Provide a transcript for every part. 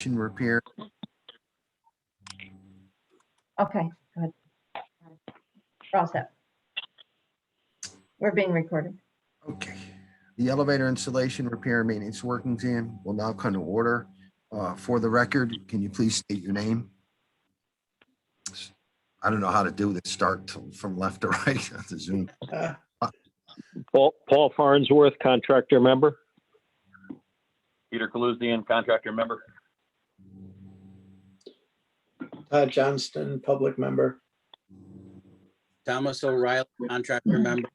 repair. Okay, good. We're all set. We're being recorded. Okay. The elevator installation, repair, and maintenance work exam will now come to order. For the record, can you please state your name? I don't know how to do this, start from left to right on the Zoom. Paul Farnsworth, contractor member. Peter Kaluzian, contractor member. Todd Johnston, public member. Thomas O'Reilly, contractor member.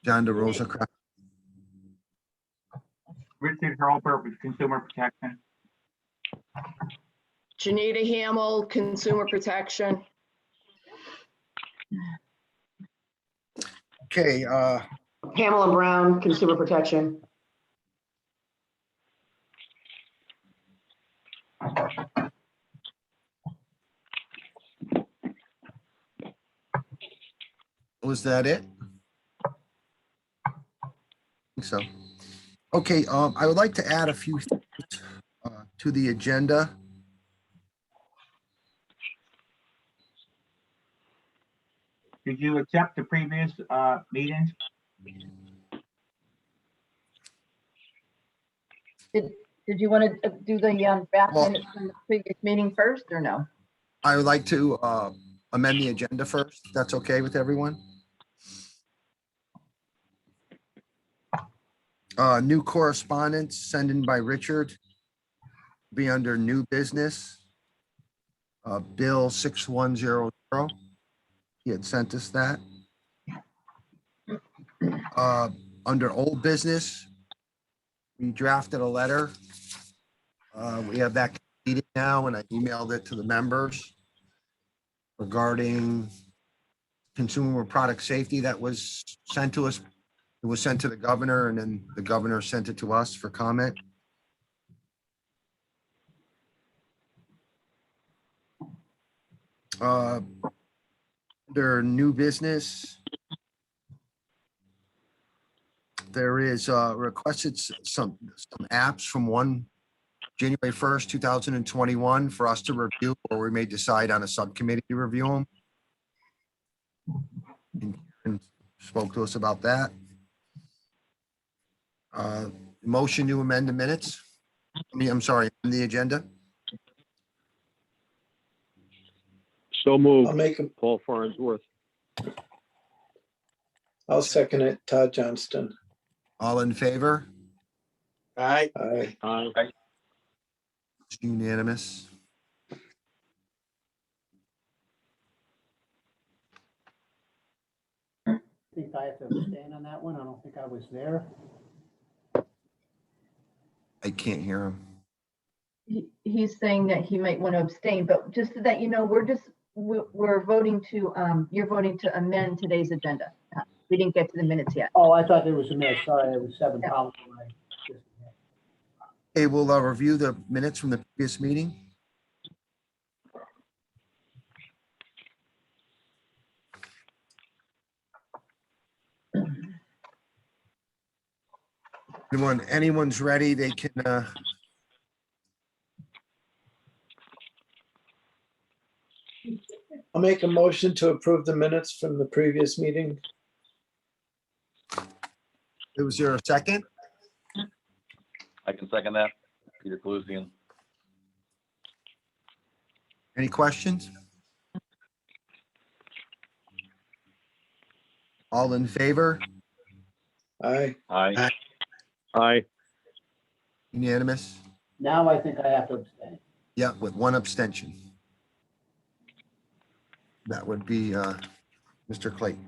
John DeRosa. Richard Hurlbert with Consumer Protection. Janita Hamel, Consumer Protection. Okay, Pamela Brown, Consumer Protection. was that it? I think so. Okay, I would like to add a few things to the agenda. Did you accept the previous meetings? Did you want to do the back Well- minutes from the previous meeting first or no? I would like to amend the agenda first. if That's okay with everyone? New correspondence sent in by Richard, be under new business. Bill 6100. He had sent us that. Under old business, we drafted a letter. We have that completed now, and I emailed it to the members regarding consumer product safety that was sent to us. It was sent to the governor, and then the governor sent it to us for comment. Under new business, there is requested some apps from January 1st, 2021 for us to review, or we may decide on a subcommittee to review them. And spoke to us about that. Motion to amend the minutes. I'm sorry, the agenda. So I'll moved. make him, Paul Farnsworth. I'll second it. Todd Johnston. All in favor? Aye. Aye. Aye. It's unanimous. I think I have to abstain on that one. I don't think I was there. I can't hear him. He's saying that he might want to abstain, but just so that you know, we're voting to, you're voting to amend today's agenda. We didn't get to the minutes yet. Oh, I thought there was a miss. Sorry, it was 7 pounds. Okay, we'll review the minutes from the previous meeting. Anyone's ready, they can I'll make a motion to approve the minutes from the previous meeting. was there a second? I can second that. Peter Kaluzian. Any questions? All in favor? Aye. Aye. Aye. Unanimous? Now I think I have to abstain. Yeah, with one abstention. That would be Mr. Clayton.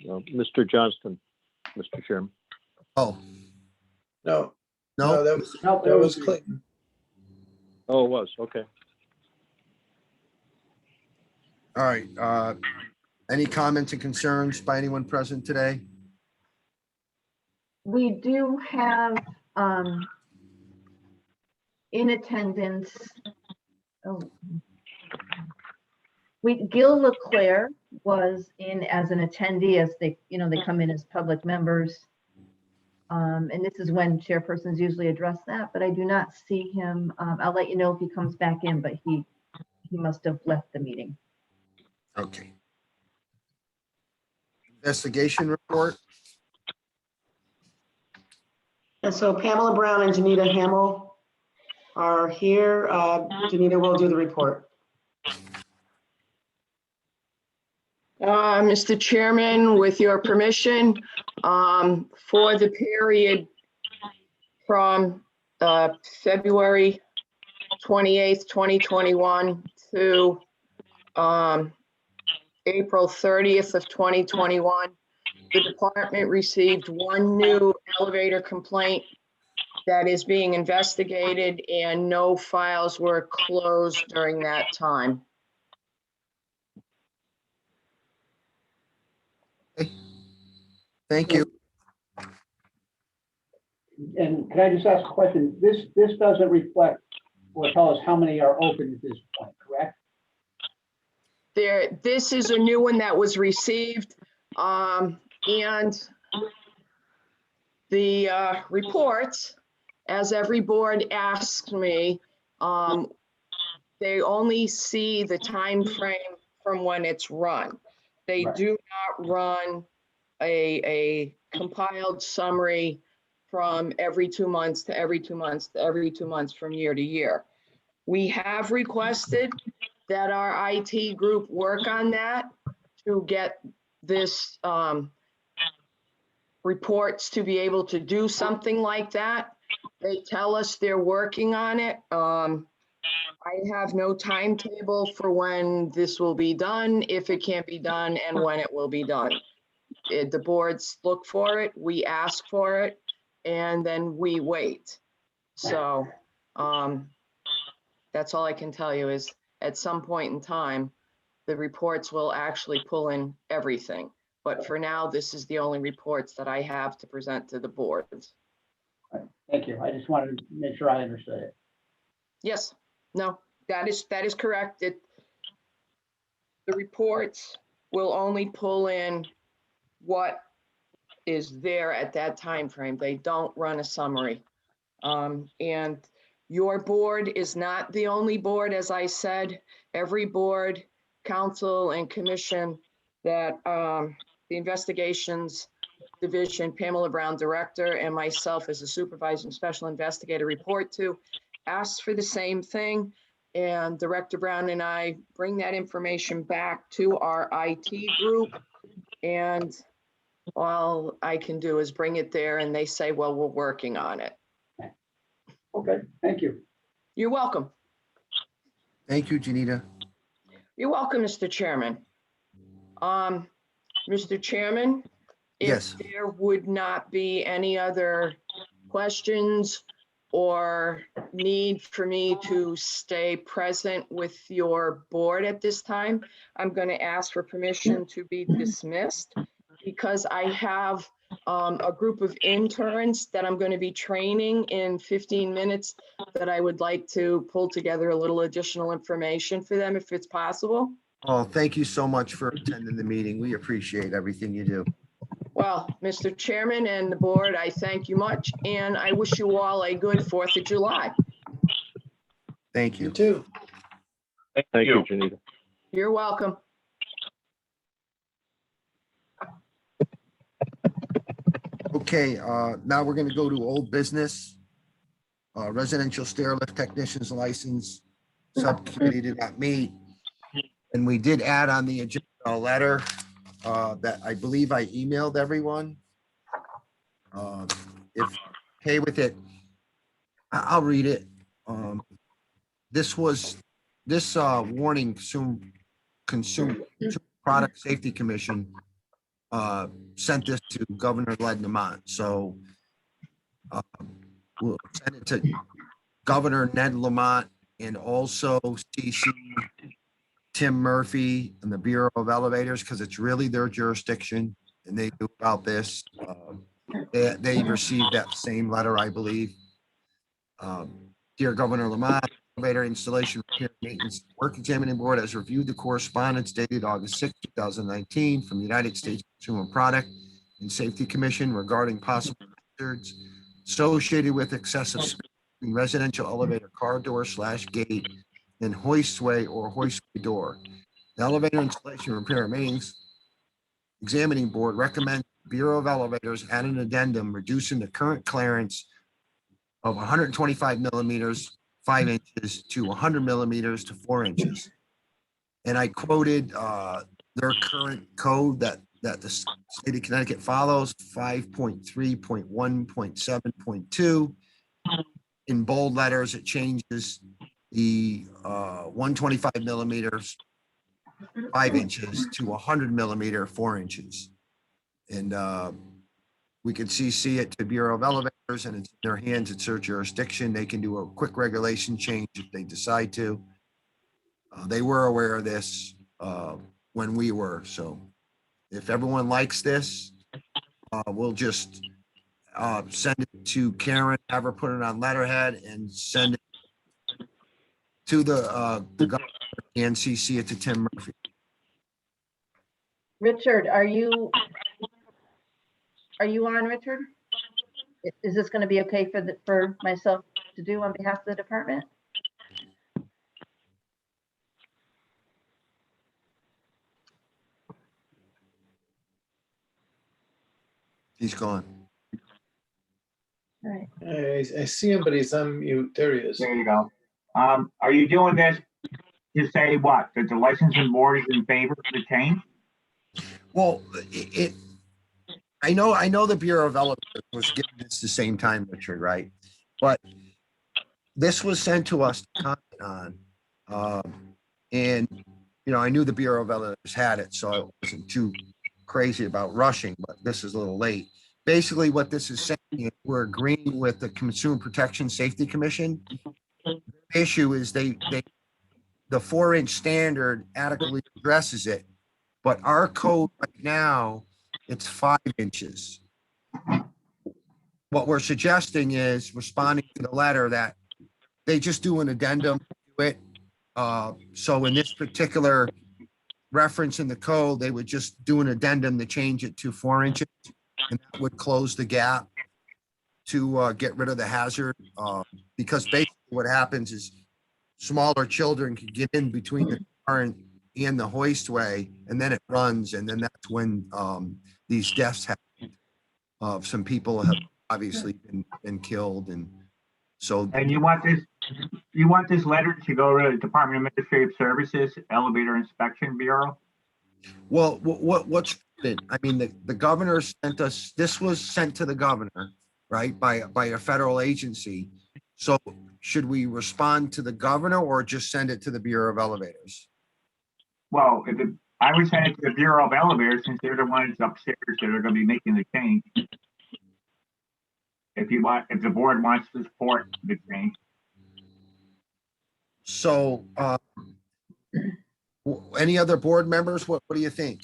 Mr. Johnston, Mr. Chairman. Oh, No, no, that was Clayton. Oh, it was, okay. all right. Any comments and concerns by anyone present today? We do have in attendance, Gil Leclerc was in as an attendee as they come in as public members. And this is when chairpersons usually address that, but I do not see him. I'll let you know if he comes back in, but he must have left the meeting. Okay. Investigation report. And so Pamela Brown and Janita Hamel are here. Janita will do the report. Mr. Chairman, with your permission, for the period from February 28th, 2021 to April 30th of 2021, the department received one new elevator complaint that is being investigated, and no files were closed during that time. Thank you. And can I just ask a question? This doesn't reflect or tell us how many are open at this point, correct? This is a new one that was received, and the reports, as every board asks me, they only see the time frame from when it's run. They Right. do not run a compiled summary from every 2 months to every 2 months to every 2 months from year to year. We have requested that our IT group work on that to get this reports to be able to do something like that. They tell us they're working on it. I have no timetable for when this will be done, if it can't be done, and when it will be done. The boards look for it, we ask for it, and then we wait. So that's all I can tell you is at some point in time, the reports will actually pull in everything. But for now, this is the only reports that I have to present to the boards. Thank you. I just wanted to make sure I understood it. Yes, no, that is correct. The reports will only pull in what is there at that time frame. They don't run a summary. And your board is not the only board, as I said. Every board, council, and commission that the investigations division, Pamela Brown, director, and myself as a supervisor and special investigator report to, asks for the same thing. And Director Brown and I bring that information back to our IT group. And all I can do is bring it there and they say, well, we're working on it. Okay, thank you. You're welcome. Thank you, Janita. You're welcome, Mr. Chairman. Mr. Chairman, Yes. if there would not be any other questions or need for me to stay present with your board at this time, I'm going to ask for permission to be dismissed because I have a group of interns that I'm going to be training in 15 minutes that I would like to pull together a little additional information for them if it's possible. Oh, thank you so much for attending the meeting. We appreciate everything you do. Well, Mr. Chairman and the board, I thank you much, and I wish you all a good 4th of July. Thank You you. too. Thank you, Janita. You're welcome. Okay, now we're gonna go to old business. Residential stair lift technician's license. Subcommittee did not meet. And we did add on the agenda a letter that I believe I emailed everyone. If okay with it, I'll read it. This warning Consumer Product Safety Commission sent this to Governor Ned Lamont. So we'll send it to Governor Ned Lamont and also CC Tim Murphy and the Bureau of Elevators, because it's really their jurisdiction and they knew about this. They received that same letter, I believe. Dear Governor Lamont, Elevator Installation Repair Maintenance Work Examining Board has reviewed the correspondence dated August 6, 2019 from the United States Consumer Product and Safety Commission regarding possible hazards associated with excessive speed in residential elevator car door / gate and hoistway or hoistway door. The Elevator Installation Repair Maintenance Examining Board recommends Bureau of Elevators add an addendum reducing the current clearance of 125 millimeters, 5 inches to 100 millimeters to 4 inches. And I quoted their current code that the state of Connecticut follows, 5.3.1.7.2. In bold letters, it changes the 125 millimeters, 5 inches to 100 millimeter, 4 inches. And we could CC it to Bureau of Elevators, and it's in their hands. It's their jurisdiction. They can do a quick regulation change if they decide to. They were aware of this when we were. So if everyone likes this, we'll just send it to Karen, have her put it on letterhead and send it to the governor and CC it to Tim Murphy. Richard, are you on, Richard? Is this going to be okay for myself to do on behalf of the department? He's gone. All right. I see him, but he's on mute. There he is. There you go. Are you doing this to say what? That the licensing board is in favor of the change? Well, I know the Bureau of Elevators was given this the same time, Richard, right? But this was sent to us to comment on. And, you know, I knew the Bureau of Elevators had it, so I wasn't too crazy about rushing, but this is a little late. Basically, what this is saying is we're agreeing with the Consumer Protection Safety Commission. The issue is the 4-inch standard adequately addresses it, but our code right now, it's 5 inches. What we're suggesting is responding to the letter that they just do an addendum to it. So in this particular reference in the code, they would just do an addendum to change it to 4 inches, and that would close the gap to get rid of the hazard. Because basically what happens is smaller children can get in between the car and the hoistway, and then it runs, and then that's when these deaths happen. Some people have obviously been killed, and so. And you want this letter to go to the Department of Administrative Services, Elevator Inspection Bureau? Well, what's it? I mean, the governor sent us, this was sent to the governor, right, by a federal agency. So should we respond to the governor or just send it to the Bureau of Elevators? Well, I would send it to the Bureau of Elevators since they're the ones upstairs that are going to be making the change. If the board wants to support the change. So, any other board members? What do you think?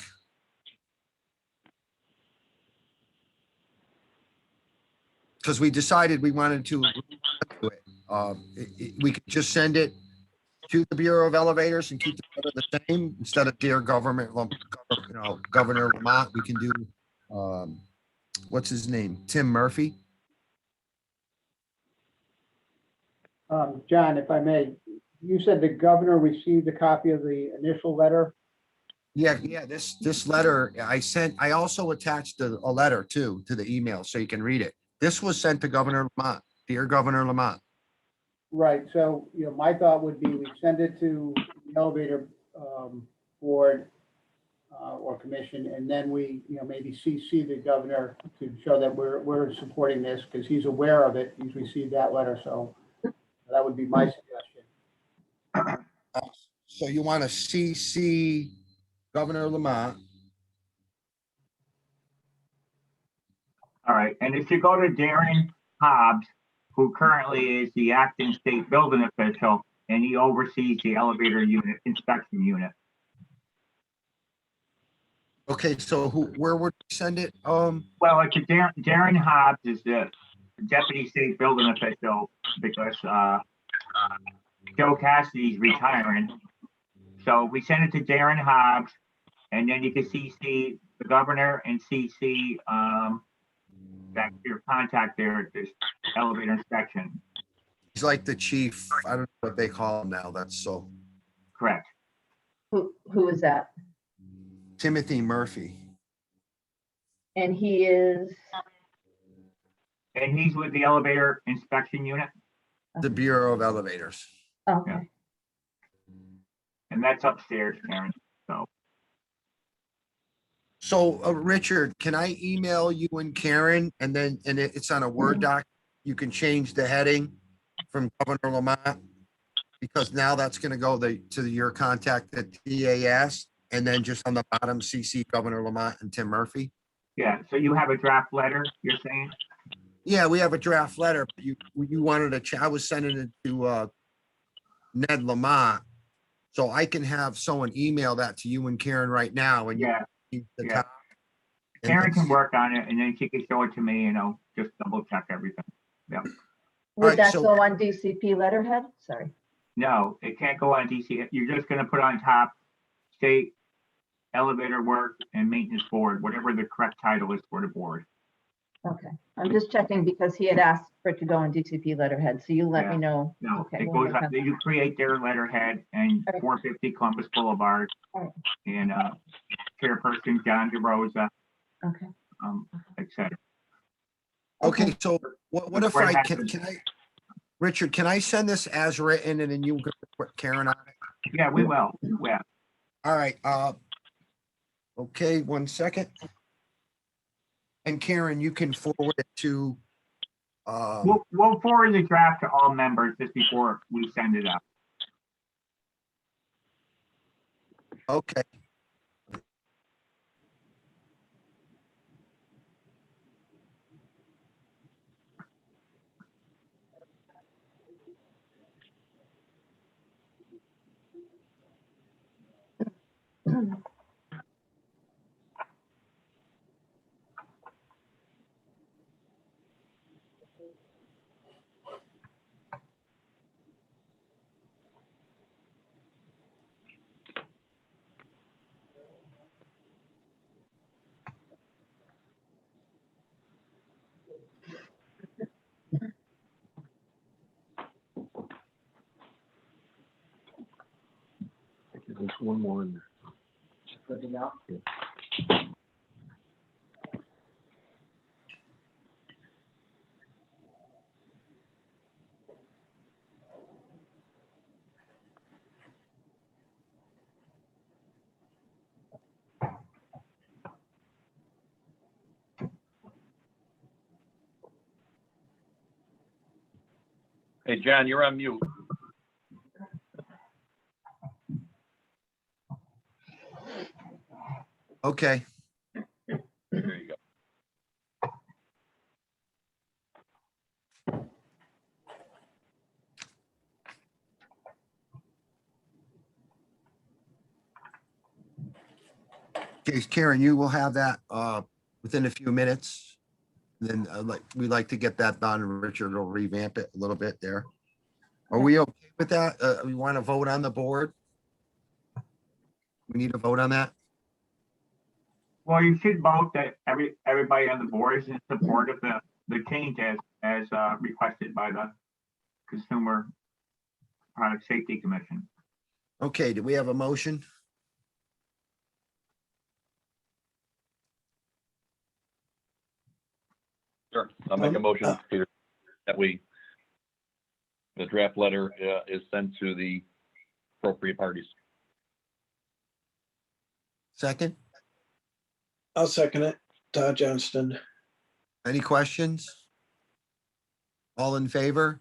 Because we decided we wanted to do it. We could just send it to the Bureau of Elevators and keep the same instead of dear government, Governor Lamont. We can do, what's his name? Tim Murphy. John, if I may, you said the governor received a copy of the initial letter? Yeah. This letter I also attached a letter too to the email so you can read it. This was sent to Governor Lamont, dear Governor Lamont. Right, so, my thought would be we send it to the elevator board or commission, and then we, maybe CC the governor to show that we're supporting this because he's aware of it. He's received that letter, so that would be my suggestion. So you want to CC Governor Lamont? All right, and if you go to Darren Hobbs, who currently is the acting state building official, and he oversees the elevator unit, inspection unit. Okay, so where would we send it? Well, it's Darren Hobbs is the deputy state building official because Joe Cassidy's retiring. So we send it to Darren Hobbs, and then you can CC the governor and CC that your contact there at this elevator inspection. He's like the chief. I don't know what they call him now. That's so Correct. Who is that? Timothy Murphy. And he is, And he's with the elevator inspection unit, The Bureau of Elevators. okay. and that's upstairs, Karen. So So, Richard, can I email you and Karen and then, and it's on a Word doc? You can change the heading from Governor Lamont, because now that's gonna go to your contact at DAS, and then just on the bottom, CC Governor Lamont and Tim Murphy. yeah, so you have a draft letter, you're saying? Yeah, we have a draft letter. But you wanted I was sending it to Ned Lamont. So I can have someone email that to you and Karen right now, and you Yeah, keep the yeah. top. And Karen can that's- work on it, and then she can show it to me, and I'll just double check everything. Would Alright, that so- go on DCP letterhead? Sorry. No, it can't go on DC. You're just gonna put on top state elevator work and maintenance board, whatever the correct title is for the board. Okay. I'm just checking because he had asked for it to go on DCP letterhead. So you let me know. No, Okay, it we'll goes make up, that. you create their letterhead and Alright. 450 Columbus Boulevard. Alright. And chairperson John DeRosa, Okay. et cetera. Okay, so what if Before it I happens. can I, Richard, can I send this as written and then you can put Karen on it? Yeah, we will. Yeah, All right, okay, 1 second. And Karen, you can forward it to, we'll forward the draft to all members just before we send it out. okay. There's one more in there. Hey, John, you're on mute. Okay, There you go. okay, Karen, you will have that, within a few minutes. Then, we'd like to get that done. Richard will revamp it a little bit there. Are we okay with that? We want to vote on the board? We need to vote on that? Well, you should vote that everybody on the board is in support of the change as requested by the Consumer Product Safety Commission. Okay, do we have a motion? Sure. I'll make a motion, Peter, that the draft letter is sent to the appropriate parties. Second? I'll second it. Todd Johnston. Any questions? All in favor?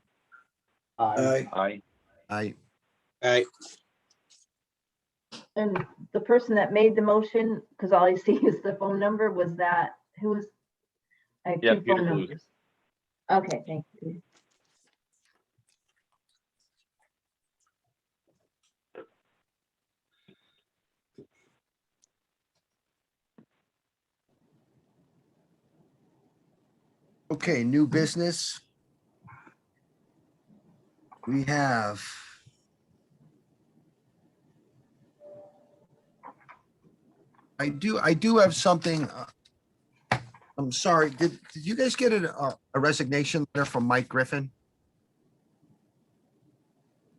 Aye. Aye. Aye. Aye. And the person that made the motion, because all I see is the phone number, was that, who was? I have Yeah, two Peter phone Blues. numbers. Okay, thank you. Okay, new business. We have I do have something. I'm sorry, did you guys get a resignation letter from Mike Griffin?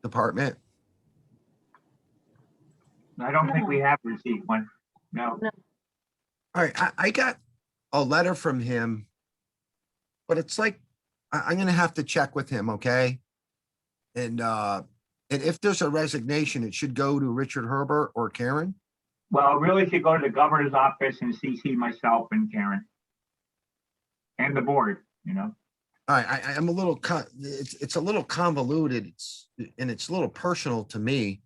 Department? I don't think we have received one. No. All right, I got a letter from him, but it's like, I'm gonna have to check with him, okay? And if there's a resignation, it should go to Richard Herbert or Karen. Well, really should go to the governor's office and CC myself and Karen. And the board, you know. All right, I'm a little, it's a little convoluted, and it's a little personal to me.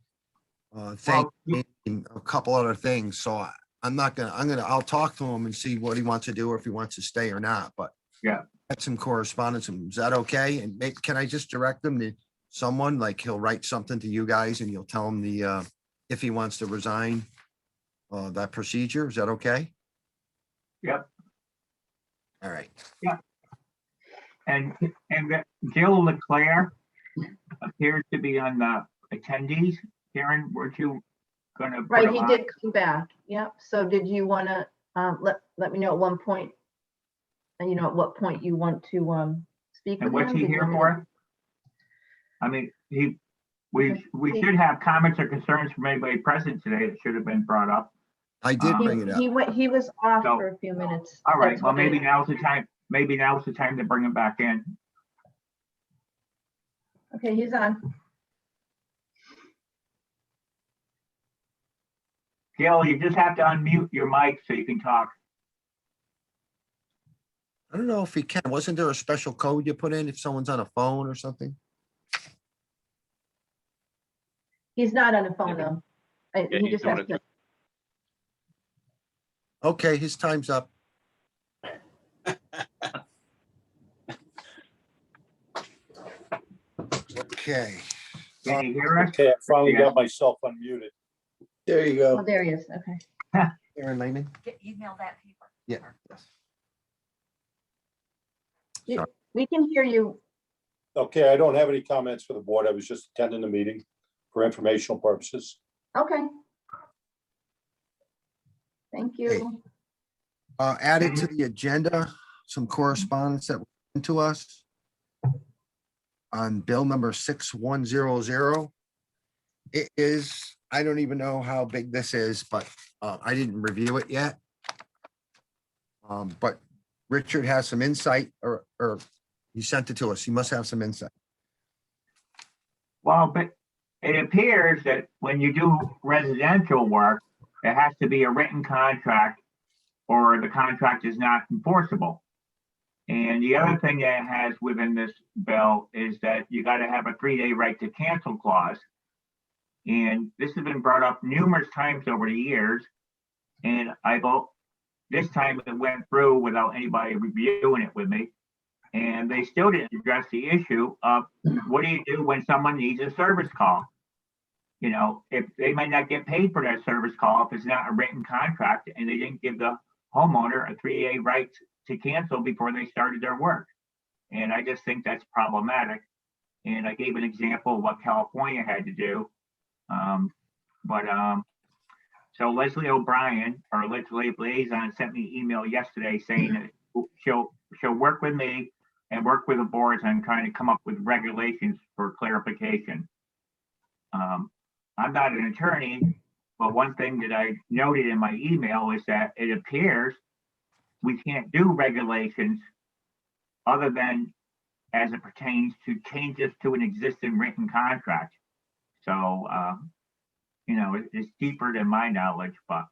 Thank Well, you, a couple other things, so I'll talk to him and see what he wants to do, or if he wants to stay or not, but. Yeah. Got some correspondence, is that okay? And can I just direct him to someone, like he'll write something to you guys and you'll tell him if he wants to resign, that procedure, is that okay? Yep. All right. And Jill Leclerc appears to be on the attendees. Karen, weren't you gonna? put Right, him he on? did come back. Yep. So did you want to, let me know at one point, and at what point you want to, speak And with him? what's he Did you here want me to- for? I mean, we should have comments or concerns from anybody present today that should have been brought up. I did He- bring it up. He was off So- for a few minutes. All right, That's well, why- maybe now's the time, to bring him back in. Okay, he's on. Jill, you just have to unmute your mic so you can talk. I don't know if he can, wasn't there a special code you put in if someone's on a phone or something? He's not on the phone though. Yeah, He he's just doing has it to. Okay, his time's up. Okay, Can you hear us? Okay, I finally Yeah. got myself unmuted. There you Oh, go. there he is. Okay. Aaron Lehman? Email that paper. Yeah. Yes. We can hear you. Okay, I don't have any comments for the board. I was just attending the meeting for informational purposes. Okay. Thank you. Added to the agenda, some correspondence that went to us on bill number 6100. It is, I don't even know how big this is, but I didn't review it yet. But Richard has some insight, or he sent it to us. He must have some insight. Well, but it appears that when you do residential work, it has to be a written contract or the contract is not enforceable. And the other thing that it has within this bill is that you got to have a 3-day right to cancel clause. And this has been brought up numerous times over the years. And this time it went through without anybody reviewing it with me. And they still didn't address the issue of what do you do when someone needs a service call? If they might not get paid for that service call if it's not a written contract and they didn't give the homeowner a 3-day right to cancel before they started their work. And I just think that's problematic. And I gave an example of what California had to do. So Leslie O'Brien, our legislative liaison, sent me an email yesterday saying that she'll work with me and work with the boards on trying to come up with regulations for clarification. I'm not an attorney, but one thing that I noted in my email is that it appears we can't do regulations other than as it pertains to changes to an existing written contract. So, it's deeper than my knowledge, but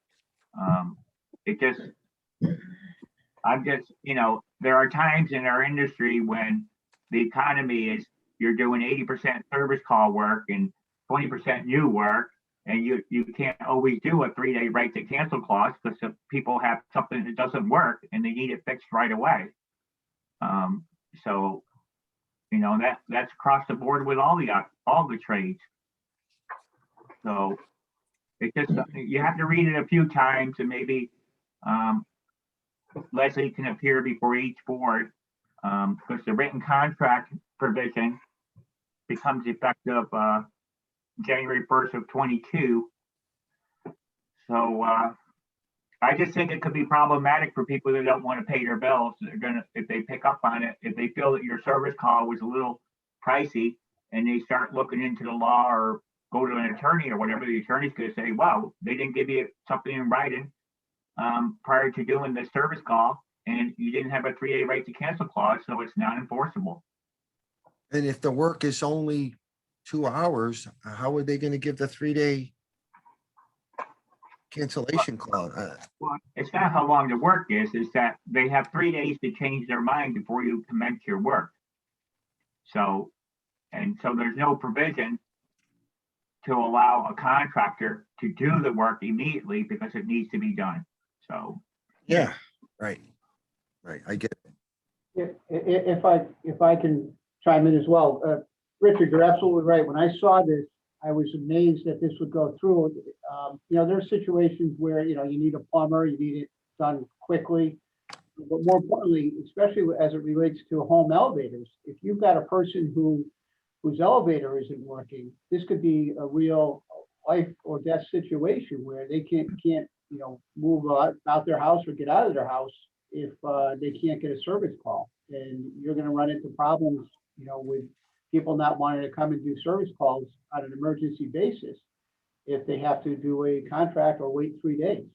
there are times in our industry when the economy is, you're doing 80% service call work and 20% new work, and you can't always do a 3-day right to cancel clause because if people have something that doesn't work and they need it fixed right away. So, that's across the board with all the trades. So you have to read it a few times and maybe Leslie can appear before each board because the written contract provision becomes effective January 1st of 22. So I just think it could be problematic for people that don't want to pay their bills. They're gonna, if they pick up on it, if they feel that your service call was a little pricey and they start looking into the law or go to an attorney or whatever, the attorney's gonna say, wow, they didn't give you something in writing prior to doing the service call, and you didn't have a 3-day right to cancel clause, so it's not enforceable. And if the work is only 2 hours, how are they gonna give the 3-day cancellation clause? Well, it's not how long the work is that they have 3 days to change their mind before you commence your work. So, and so there's no provision to allow a contractor to do the work immediately because it needs to be done. So, Yeah, right, I get it. If I can chime in as well, Richard, you're absolutely right. When I saw this, I was amazed that this would go through. There are situations where, you need a plumber, you need it done quickly. But more importantly, especially as it relates to home elevators, if you've got a person whose elevator isn't working, this could be a real life or death situation where they can't move out their house or get out of their house if they can't get a service call. And you're going to run into problems, with people not wanting to come and do service calls on an emergency basis if they have to do a contract or wait 3 days.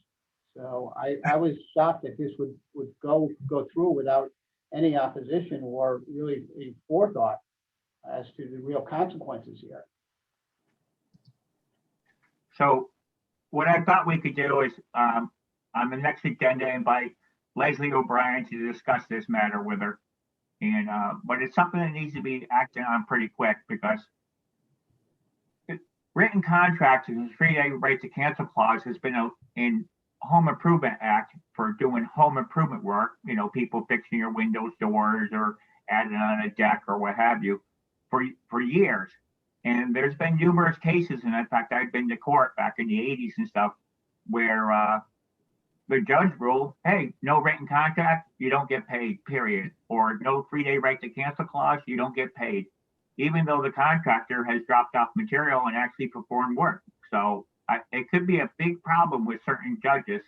So I was shocked that this would go through without any opposition or really a forethought as to the real consequences here. so what I thought we could do is on the next agenda, invite Leslie O'Brien to discuss this matter with her. And but it's something that needs to be acted on pretty quick because written contracts and 3-day right to cancel clause has been in Home Improvement Act for doing home improvement work, people fixing your windows, doors, or adding on a deck or what have you for years. And there's been numerous cases, and in fact, I've been to court back in the 80s and stuff where the judge ruled, hey, no written contract, you don't get paid, period. Or no 3-day right to cancel clause, you don't get paid, even though the contractor has dropped off material and actually performed work. So it could be a big problem with certain judges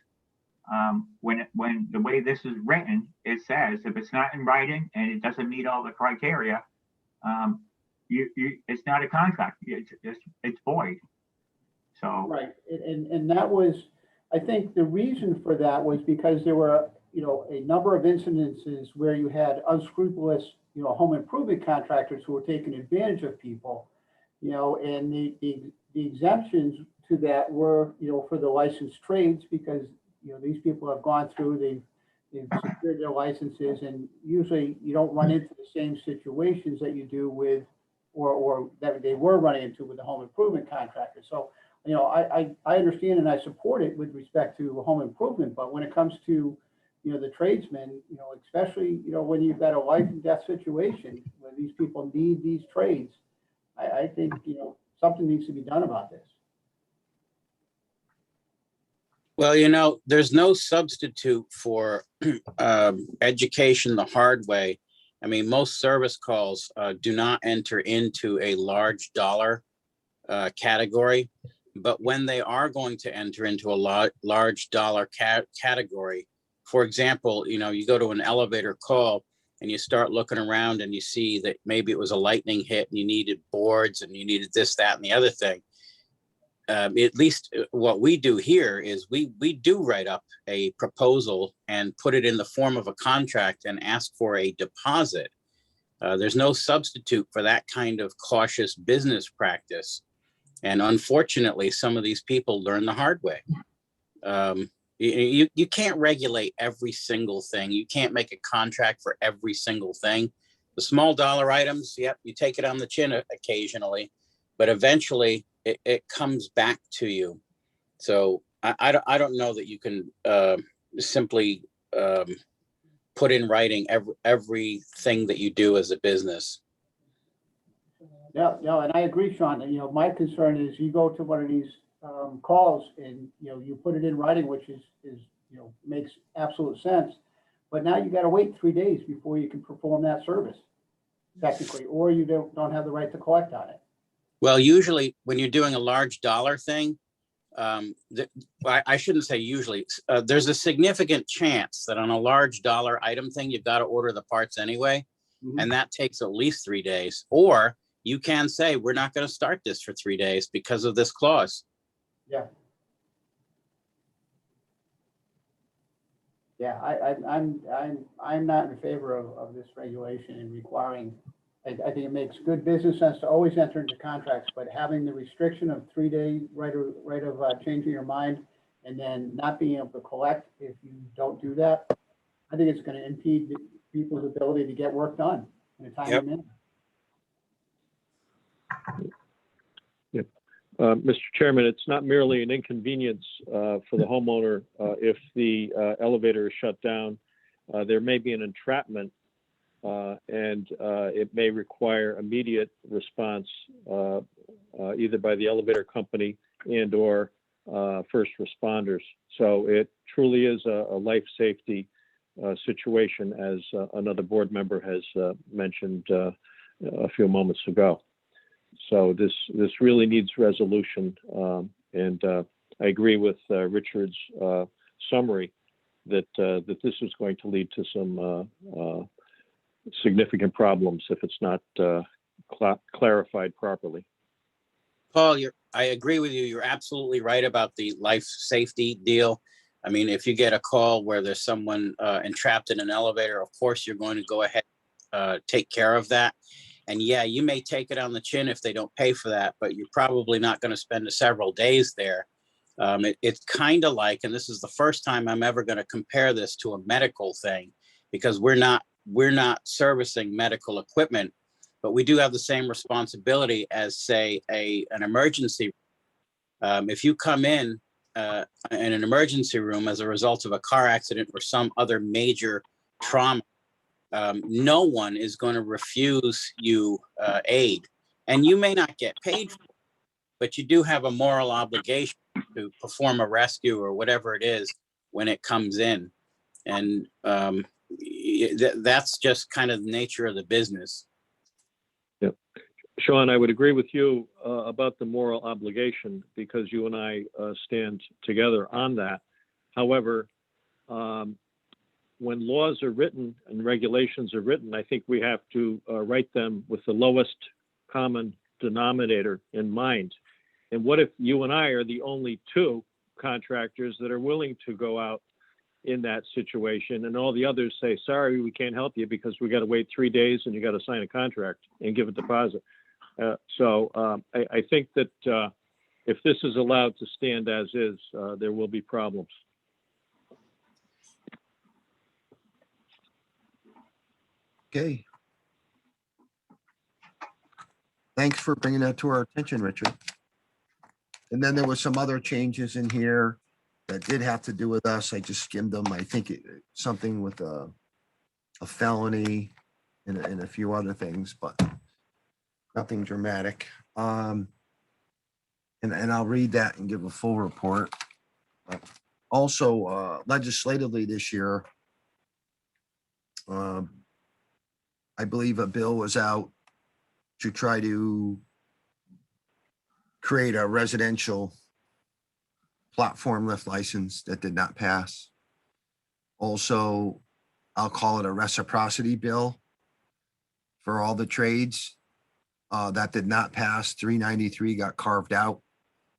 when the way this is written, it says if it's not in writing and it doesn't meet all the criteria, it's not a contract. It's void. So right, and that was, I think the reason for that was because there were a number of incidences where you had unscrupulous home improvement contractors who were taking advantage of people, and the exemptions to that were for the licensed trades because these people have gone through, they've secured their licenses, and usually you don't run into the same situations that you do with or that they were running into with the home improvement contractor. So I understand and I support it with respect to home improvement, but when it comes to the tradesmen, especially when you've got a life and death situation where these people need these trades, I think something needs to be done about this. Well, there's no substitute for education the hard way. I mean, most service calls do not enter into a large dollar category, but when they are going to enter into a large dollar category, for example, you go to an elevator call and you start looking around and you see that maybe it was a lightning hit and you needed boards and you needed this, that, and the other thing. At least what we do here is we do write up a proposal and put it in the form of a contract and ask for a deposit. There's no substitute for that kind of cautious business practice. And unfortunately, some of these people learn the hard way. You can't regulate every single thing. You can't make a contract for every single thing. The small dollar items, yep, you take it on the chin occasionally, but eventually it comes back to you. So I don't know that you can simply put in writing everything that you do as a business. Yeah, no, and I agree, Sean. My concern is you go to one of these calls and you put it in writing, which is makes absolute sense. But now you got to wait 3 days before you can perform that service, technically, or you don't have the right to collect on it. Well, usually when you're doing a large dollar thing, I shouldn't say usually, there's a significant chance that on a large dollar item thing, you've got to order the parts anyway. Mhm. And that takes at least 3 days. Or you can say, we're not going to start this for 3 days because of this clause. Yeah. Yeah, I'm not in favor of this regulation and requiring, I think it makes good business sense to always enter into contracts, but having the restriction of 3-day right of changing your mind and then not being able to collect if you don't do that, I think it's going to impede people's ability to get work done in a timely Yep. manner. Mr. Chairman, it's not merely an inconvenience for the homeowner if the elevator is shut down. There may be an entrapment and it may require immediate response either by the elevator company and or first responders. So it truly is a life safety situation, as another board member has mentioned a few moments ago. So this really needs resolution, and I agree with Richard's summary that this is going to lead to some significant problems if it's not clarified properly. Paul, I agree with you. You're absolutely right about the life safety deal. I mean, if you get a call where there's someone entrapped in an elevator, of course, you're going to go ahead, take care of that. And yeah, you may take it on the chin if they don't pay for that, but you're probably not going to spend several days there. It's kind of like, and this is the first time I'm ever going to compare this to a medical thing, because we're not servicing medical equipment, but we do have the same responsibility as, say, an emergency. If you come in an emergency room as a result of a car accident or some other major trauma, no one is going to refuse you aid, and you may not get paid for it, but you do have a moral obligation to perform a rescue or whatever it is when it comes in. And that's just kind of the nature of the business. Yep. Sean, I would agree with you about the moral obligation because you and I stand together on that. However, when laws are written and regulations are written, I think we have to write them with the lowest common denominator in mind. And what if you and I are the only two contractors that are willing to go out in that situation and all the others say, sorry, we can't help you because we got to wait 3 days and you got to sign a contract and give a deposit. So I think that if this is allowed to stand as is, there will be problems. Okay. Thanks for bringing that to our attention, Richard. And then there was some other changes in here that did have to do with us. I just skimmed them. I think something with a felony and a few other things, but nothing dramatic. And I'll read that and give a full report. Also, legislatively this year, I believe a bill was out to try to create a residential platform lift license that did not pass. Also, I'll call it a reciprocity bill for all the trades. That did not pass. 393 got carved out.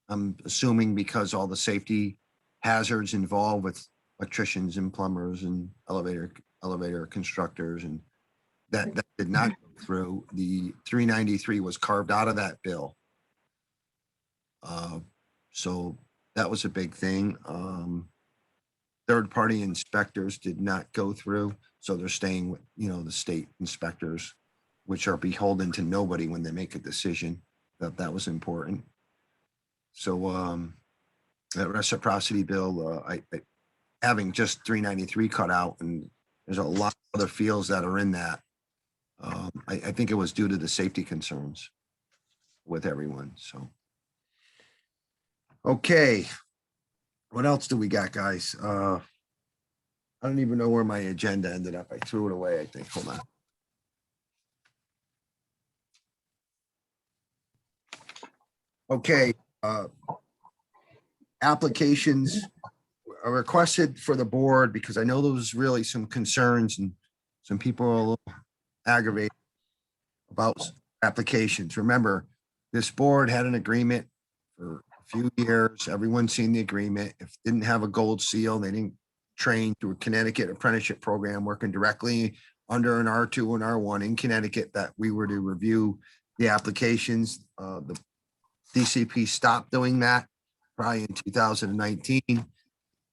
I'm assuming because all the safety hazards involved with electricians and plumbers and elevator constructors, and that did not go through. The 393 was carved out of that bill. So that was a big thing. Third-party inspectors did not go through, so they're staying with, the state inspectors, which are beholden to nobody when they make a decision. That was important. So that reciprocity bill, I having just 393 cut out, and there's a lot of other fields that are in that. I think it was due to the safety concerns with everyone. So, okay, what else do we got, guys? I don't even know where my agenda ended up. I threw it away, I think. Hold on. Okay. applications are requested for the board, because I know there was really some concerns and some people are a little aggravated about applications. Remember, this board had an agreement for a few years. Everyone's seen the agreement. If it didn't have a gold seal, they didn't train through a Connecticut apprenticeship program working directly under an R2 and R1 in Connecticut, that we were to review the applications. The DCP stopped doing that probably in 2019.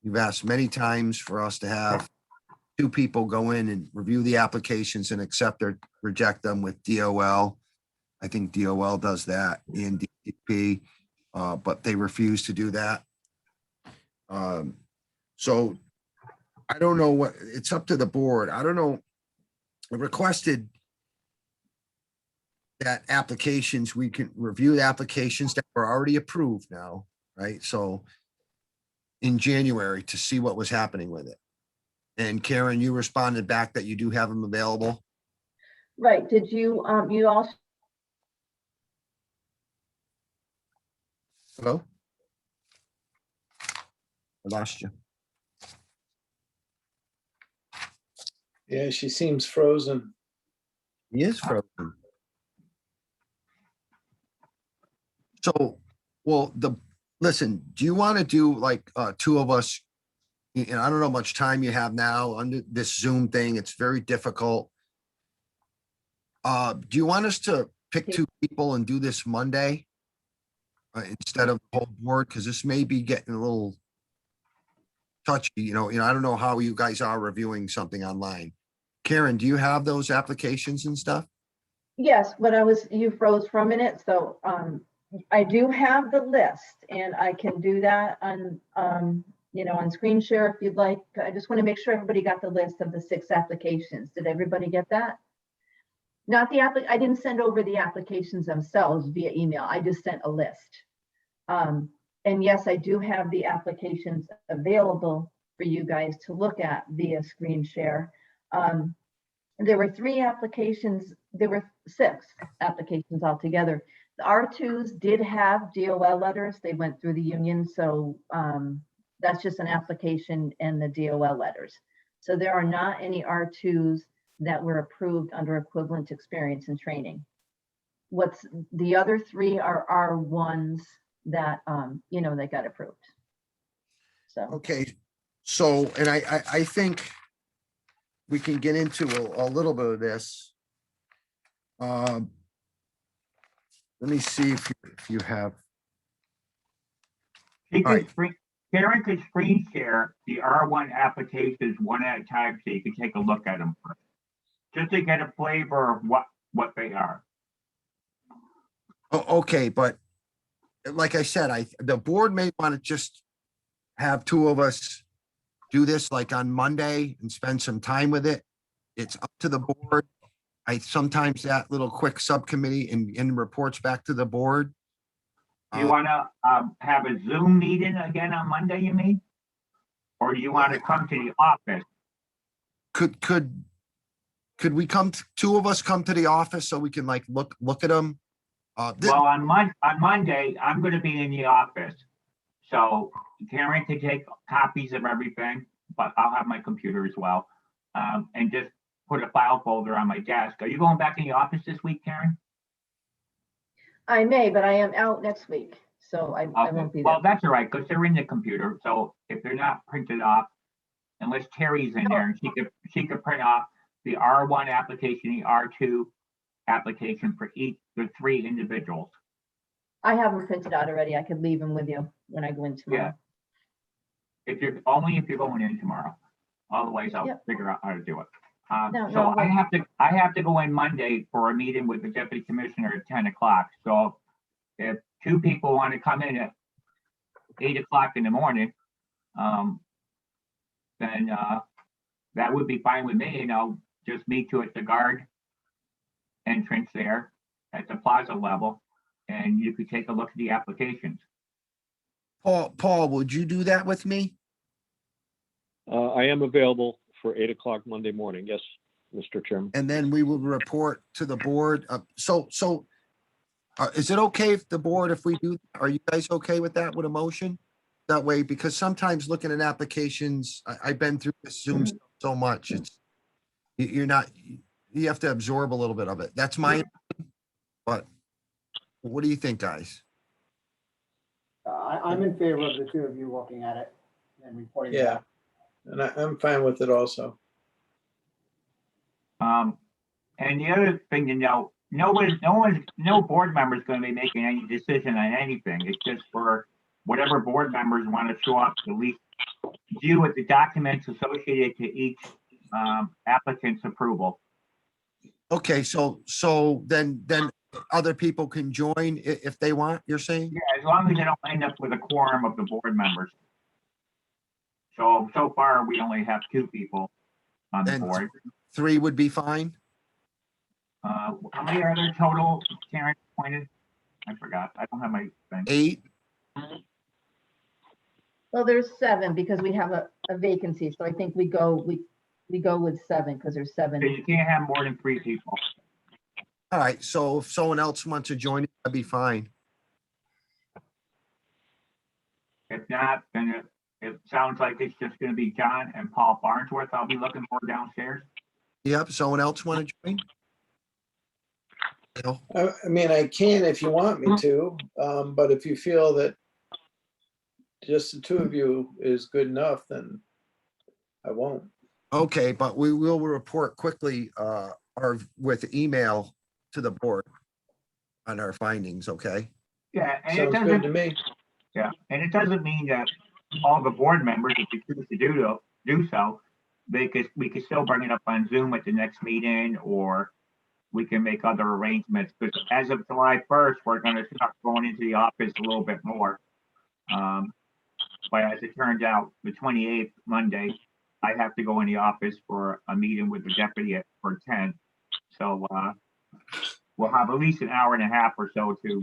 You've asked many times for us to have two people go in and review the applications and accept or reject them with DOL. I think DOL does that in DCP, but they refuse to do that. So I don't know what, it's up to the board. I don't know. I requested that applications, we can review the applications that were already approved now, right? So in January, to see what was happening with it. And Karen, you responded back that you do have them available. Right, did you, you also, Hello? I lost you. Yeah, she seems frozen. He is frozen. So, well, listen, do you want to do like two of us? And I don't know how much time you have now under this Zoom thing. It's very difficult. Do you want us to pick two people and do this Monday instead of the whole board? Because this may be getting a little touchy, you know, I don't know how you guys are reviewing something online. Karen, do you have those applications and stuff? yes, you froze for a minute, so I do have the list, and I can do that on, on screen share if you'd like. I just want to make sure everybody got the list of the 6 applications. Did everybody get that? Not I didn't send over the applications themselves via email. I just sent a list. And yes, I do have the applications available for you guys to look at via screen share. There were 3 applications. There were 6 applications altogether. The R2s did have DOL letters. They went through the union. So that's just an application and the DOL letters. So there are not any R2s that were approved under equivalent experience and training. What's the other 3 are R1s that, they got approved. So. Okay, so, and I think we can get into a little bit of this. Let me see if you have. She All right. Karen could screen share the R1 applications one at a time so you can take a look at them first, just to get a flavor of what they are. Oh, okay, but like I said, the board may want to just have 2 of us do this like on Monday and spend some time with it. It's up to the board. Sometimes that little quick subcommittee and reports back to the board. Do you want to have a Zoom meeting again on Monday, you mean? Or do you want to come to the office? Could we come, 2 of us come to the office so we can like look at them? Well, on Monday, I'm going to be in the office. So Karen can take copies of everything, but I'll have my computer as well. And just put a file folder on my desk. Are you going back in the office this week, Karen? I may, but I am out next week, so I won't be there. Well, that's all right, because they're in the computer. So if they're not printed off, unless Terry's in there, and she could print off the R1 application, the R2 application for each, the 3 individuals. I have them printed out already. I could leave them with you when I go in tomorrow. Yeah. If you're going in tomorrow, otherwise I'll figure out how to do it. I have to go in Monday for a meeting with the deputy commissioner at 10 o'clock. So if 2 people want to come in at 8 o'clock in the morning, then that would be fine with me. And I'll just meet you at the guard entrance there at the plaza level, and you could take a look at the applications. Paul, would you do that with me? I am available for 8 o'clock Monday morning. Yes, Mr. Chairman. And then we will report to the board. So is it okay if the board, if we do, are you guys okay with that with a motion? that way, because sometimes looking at applications, I've been through this Zoom stuff so much, it's, you're not, you have to absorb a little bit of it. That's my, but what do you think, guys? I'm in favor of the two of you looking at it and reporting Yeah. back. And I'm fine with it also. And the other thing to know, no board member is going to be making any decision on anything. It's just for whatever board members want to show up to at least view with the documents associated to each applicant's approval. Okay, so then other people can join if they want, you're saying? Yeah, as long as they don't end up with a quorum of the board members. So far, we only have 2 people on the And board. 3 would be fine? How many are there total, Karen, appointed? I forgot. I don't have my thing. 8? Well, there's 7 because we have a vacancy. So I think we go with 7 because there's 7. So you can't have more than 3 people. All right, so if someone else wants to join, that'd be fine. If not, then it sounds like it's just gonna be John and Paul Farnsworth I'll be looking for downstairs. Yep, someone else want to join? No? I mean, I can if you want me to, but if you feel that just the 2 of you is good enough, then I won't. Okay, but we will report quickly, or with email to the board on our findings, okay? Yeah, and it Sounds good to doesn't, me. yeah, and it doesn't mean that all the board members, if we choose to do so, we could still bring it up on Zoom at the next meeting, or we can make other arrangements, because as of July 1st, we're gonna start going into the office a little bit more. But as it turns out, the 28th, Monday, I have to go in the office for a meeting with the deputy for 10. So we'll have at least an hour and a half or so to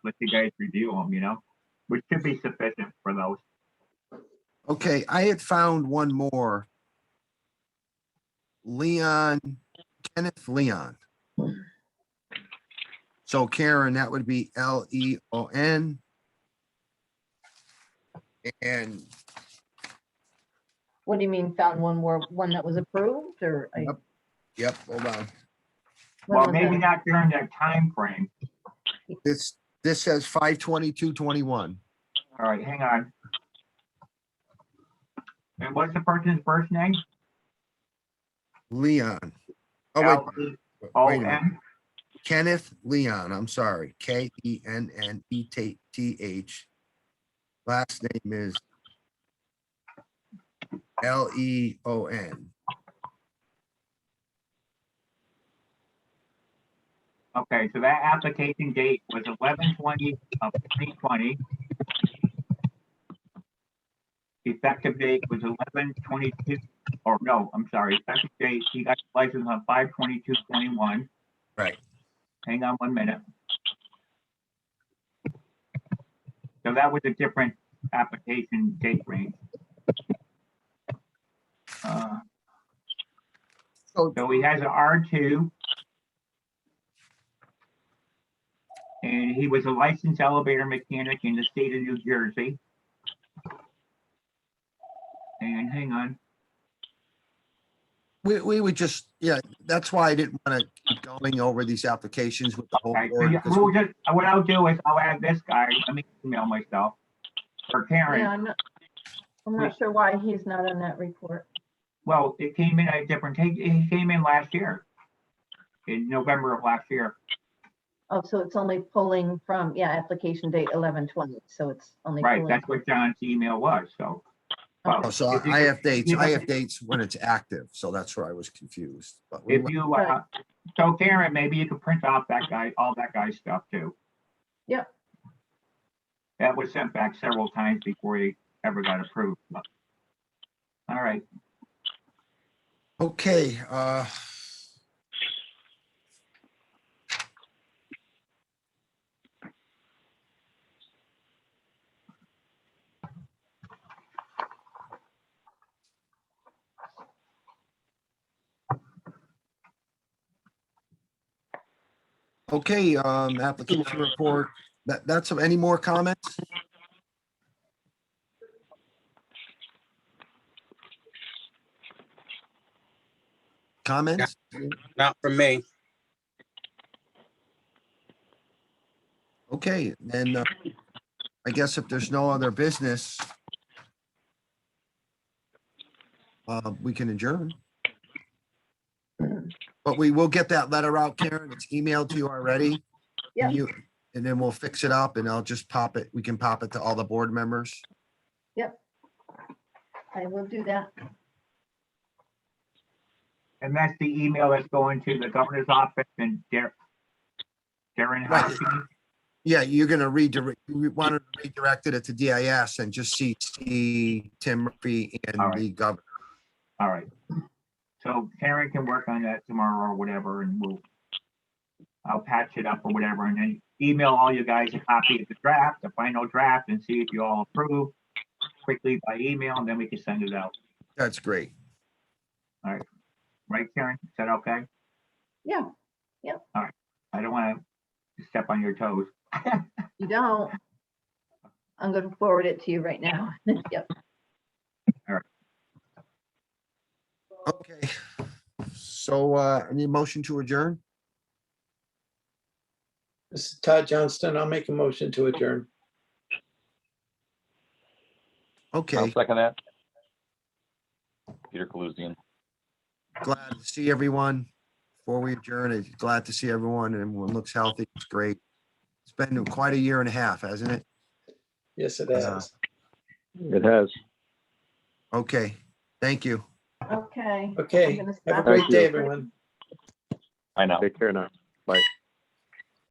let you guys review them, which should be sufficient for those. Okay, I had found one more. Kenneth Leon. So Karen, that would be Leon. And What do you mean found one that was approved or? yep, hold on. when Well, was maybe that? not during that time frame. This says 5/22/21. All right, hang on. And what's the person's first name? Leon. Oh, wait, wait a minute. Leon? Kenneth Leon, I'm sorry, Kenneth. Last name is Leon. Okay, so that application date was 11/20 of 2020. Effective date was 11/22, or no, I'm sorry, effective date, he got license on 5/22/21. Right. Hang on 1 minute. So that was a different application date range. So he has an R2. And he was a licensed elevator mechanic in the state of New Jersey. And hang on. We would just, yeah, that's why I didn't want to keep going over these applications with the whole Okay, so board. yeah, because we'll just, what I'll do is I'll add this guy. Let me email myself. For Yeah, Karen. I'm not sure why he's not on that report. Well, it came in at a different take. He came in last year. In November of last year. Oh, so it's only pulling from, application date 11/20. So it's only. Right, pulling that's what John's email was, so. Oh, so if you I could- have dates, you I know- have dates when it's active, so that's where I was confused. But we If you, so Karen, maybe you could print off that guy, all that guy's stuff too. Yep. That was sent back several times before he ever got approved. All right, Okay, okay, application report. That's any more comments? comments? Not from me. Okay, then I guess if there's no other business, we can adjourn. But we will get that letter out, Karen. It's emailed to you already. Yeah. And then we'll fix it up and I'll just pop it. We can pop it to all the board members. I will do that. And that's the email that's going to the governor's office and Darren Right. Hopkins. Yeah, you're gonna redirect, we wanted to redirect it to DIS and just see Tim Murphy All and right. the governor. All right. So Karen can work on that tomorrow or whatever, and I'll patch it up or whatever, and then email all you guys a copy of the draft, the final draft, and see if you all approve quickly by email, and then we can send it out. That's great. Right, Karen? Is that okay? Yeah, I don't want to step on your toes. you don't. I'm going to forward it to you right now. Yep. Okay. So I need a motion to adjourn. This is Todd Johnston. I'll make a motion to adjourn. I'll Okay, second that. Peter Kalouzian. glad to see everyone. Before we adjourn, it's glad to see everyone and everyone looks healthy. It's great. It's been quite a year and a half, hasn't it? Yes, it has. It has. Okay, thank you. Okay. I'm Okay, gonna have a stop great day, it. everyone. I know. Take care now. Bye.